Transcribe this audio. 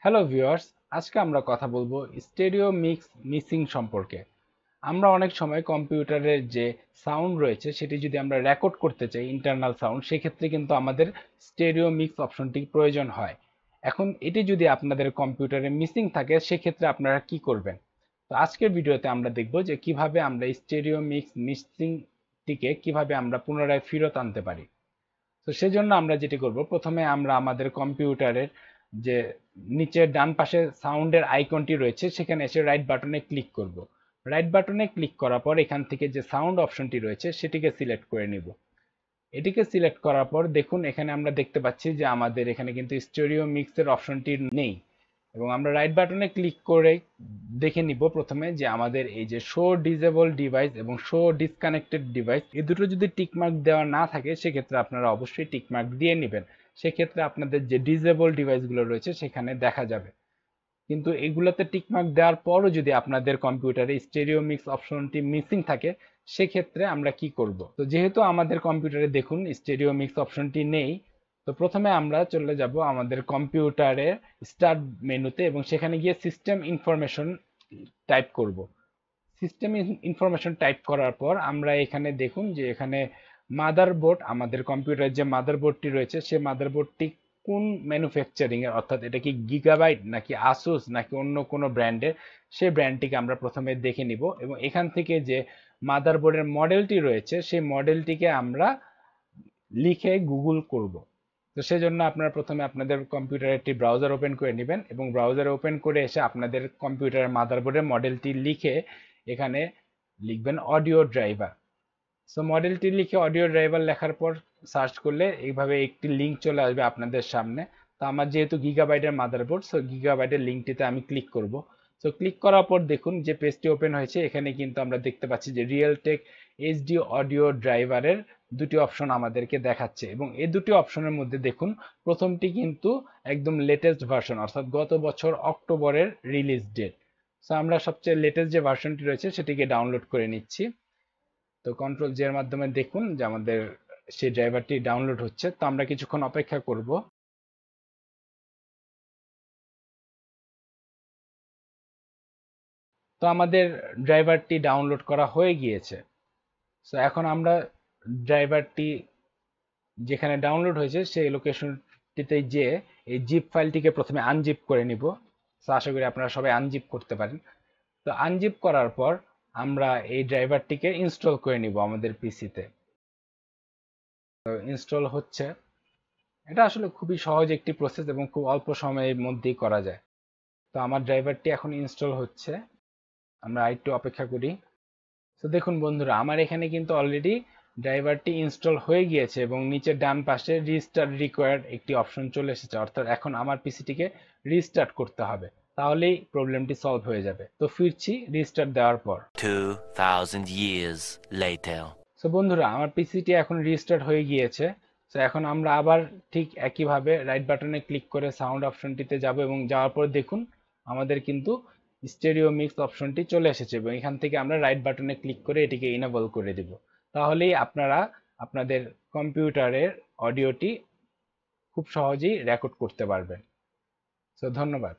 Hello viewers, আজকে আমরা কথা বলবো স্টেরিও মিক্স মিসিং সম্পর্কে। আমরা অনেক সময় কম্পিউটারের যে সাউন্ড রয়েছে সেটি যদি আমরা রেকর্ড করতে চাই, ইন্টারনাল সাউন্ড, সেক্ষেত্রে কিন্তু আমাদের স্টেরিও মিক্স অপশনটি প্রয়োজন হয়। এখন এটি যদি আপনাদের কম্পিউটারে মিসিং থাকে সেক্ষেত্রে আপনারা কি করবেন? তো আজকের ভিডিওতে আমরা দেখব যে কিভাবে আমরা স্টেরিও মিক্স মিসিংটিকে কিভাবে আমরা পুনরায় ফেরত আনতে পারি। তো সেজন্য আমরা যেটি করব, প্রথমে আমরা আমাদের কম্পিউটারের যে নিচের ডান পাশে সাউন্ডের আইকনটি রয়েছে সেখানে এসে রাইট বাটনে ক্লিক করব। রাইট বাটনে ক্লিক করার পর এখান থেকে যে সাউন্ড অপশনটি রয়েছে সেটিকে সিলেক্ট করে নিব। এটিকে সিলেক্ট করার পর দেখুন এখানে আমরা দেখতে পাচ্ছি যে আমাদের এখানে কিন্তু স্টেরিও মিক্সের অপশনটি নেই, এবং আমরা রাইট বাটনে ক্লিক করে দেখে নিব প্রথমে যে আমাদের এই যে শো ডিসেবল ডিভাইস এবং শো ডিসকানেক্টেড ডিভাইস, এই দুটো যদি টিকমার্ক দেওয়া না থাকে সেক্ষেত্রে আপনারা অবশ্যই টিকমার্ক দিয়ে নেবেন। সেক্ষেত্রে আপনাদের যে ডিসেবল ডিভাইসগুলো রয়েছে সেখানে দেখা যাবে। কিন্তু এগুলোতে টিকমার্ক দেওয়ার পরও যদি আপনাদের কম্পিউটারে স্টেরিও মিক্স অপশনটি মিসিং থাকে সেক্ষেত্রে আমরা কি করব? তো যেহেতু আমাদের কম্পিউটারে দেখুন স্টেরিও মিক্স অপশনটি নেই, তো প্রথমে আমরা চলে যাব আমাদের কম্পিউটারের স্টার্ট মেনুতে এবং সেখানে গিয়ে সিস্টেম ইনফরমেশন টাইপ করব। সিস্টেম ইনফরমেশন টাইপ করার পর আমরা এখানে দেখুন যে এখানে মাদারবোর্ড, আমাদের কম্পিউটারের যে মাদারবোর্ডটি রয়েছে সে মাদারবোর্ডটি কোন ম্যানুফ্যাকচারিং এর, অর্থাৎ এটা কি গিগাবাইট নাকি আসুস নাকি অন্য কোনো ব্র্যান্ডের, সেই ব্র্যান্ডটিকে আমরা প্রথমে দেখে নিব এবং এখান থেকে যে মাদারবোর্ডের মডেলটি রয়েছে সেই মডেলটিকে আমরা লিখে গুগল করব। তো সেজন্য আপনারা প্রথমে আপনাদের কম্পিউটারে একটি ব্রাউজার ওপেন করে নেবেন এবং ব্রাউজারে ওপেন করে এসে আপনাদের কম্পিউটারের মাদারবোর্ডের মডেলটি লিখে এখানে লিখবেন অডিও ড্রাইভার। সো মডেলটি লিখে অডিও ড্রাইভার লেখার পর সার্চ করলে এইভাবে একটি লিঙ্ক চলে আসবে আপনাদের সামনে। তো আমার যেহেতু গিগাবাইটের মাদারবোর্ড, সো গিগাবাইটের লিঙ্কটিতে আমি ক্লিক করব। সো ক্লিক করার পর দেখুন যে পেজটি ওপেন হয়েছে, এখানে কিন্তু আমরা দেখতে পাচ্ছি যে রিয়েলটেক এইচডি অডিও ড্রাইভারের দুটি অপশন আমাদেরকে দেখাচ্ছে এবং এই দুটি অপশনের মধ্যে দেখুন প্রথমটি কিন্তু একদম লেটেস্ট ভার্সন, অর্থাৎ গত বছর অক্টোবরের রিলিজ ডেট। সো আমরা সবচেয়ে লেটেস্ট যে ভার্সনটি রয়েছে সেটিকে ডাউনলোড করে নিচ্ছি। তো কন্ট্রোল জে এর মাধ্যমে দেখুন যে আমাদের সেই ড্রাইভারটি ডাউনলোড হচ্ছে। তো আমরা কিছুক্ষণ অপেক্ষা করব। তো আমাদের ড্রাইভারটি ডাউনলোড করা হয়ে গিয়েছে। সো এখন আমরা ড্রাইভারটি যেখানে ডাউনলোড হয়েছে সেই লোকেশনটিতে যে এই জিপ ফাইলটিকে প্রথমে আনজিপ করে নিব। সো আশা করি আপনারা সবাই আনজিপ করতে পারেন। তো আনজিপ করার পর আমরা এই ড্রাইভারটিকে ইনস্টল করে নিব আমাদের পিসিতে। তো ইনস্টল হচ্ছে। এটা আসলে খুবই সহজ একটি প্রসেস এবং খুব অল্প সময়ের মধ্যেই করা যায়। তো আমার ড্রাইভারটি এখন ইনস্টল হচ্ছে, আমরা আরেকটু অপেক্ষা করি। তো দেখুন বন্ধুরা, আমার এখানে কিন্তু অলরেডি ড্রাইভারটি ইনস্টল হয়ে গিয়েছে এবং নিচের ডান পাশে রিস্টার্ট রিকোয়ার্ড একটি অপশন চলে এসেছে, অর্থাৎ এখন আমার পিসিটিকে রিস্টার্ট করতে হবে, তাহলেই প্রবলেমটি সলভ হয়ে যাবে। তো ফিরছি রিস্টার্ট দেওয়ার পর। 2000 years later. সো বন্ধুরা, আমার পিসিটি এখন রিস্টার্ট হয়ে গিয়েছে। সো এখন আমরা আবার ঠিক একইভাবে রাইট বাটনে ক্লিক করে সাউন্ড অপশনটিতে যাব এবং যাওয়ার পর দেখুন আমাদের কিন্তু স্টেরিও মিক্স অপশনটি চলে এসেছে এবং এখান থেকে আমরা রাইট বাটনে ক্লিক করে এটিকে ইনেবল করে দিব। তাহলেই আপনারা আপনাদের কম্পিউটারের অডিওটি খুব সহজেই রেকর্ড করতে পারবেন। সো ধন্যবাদ।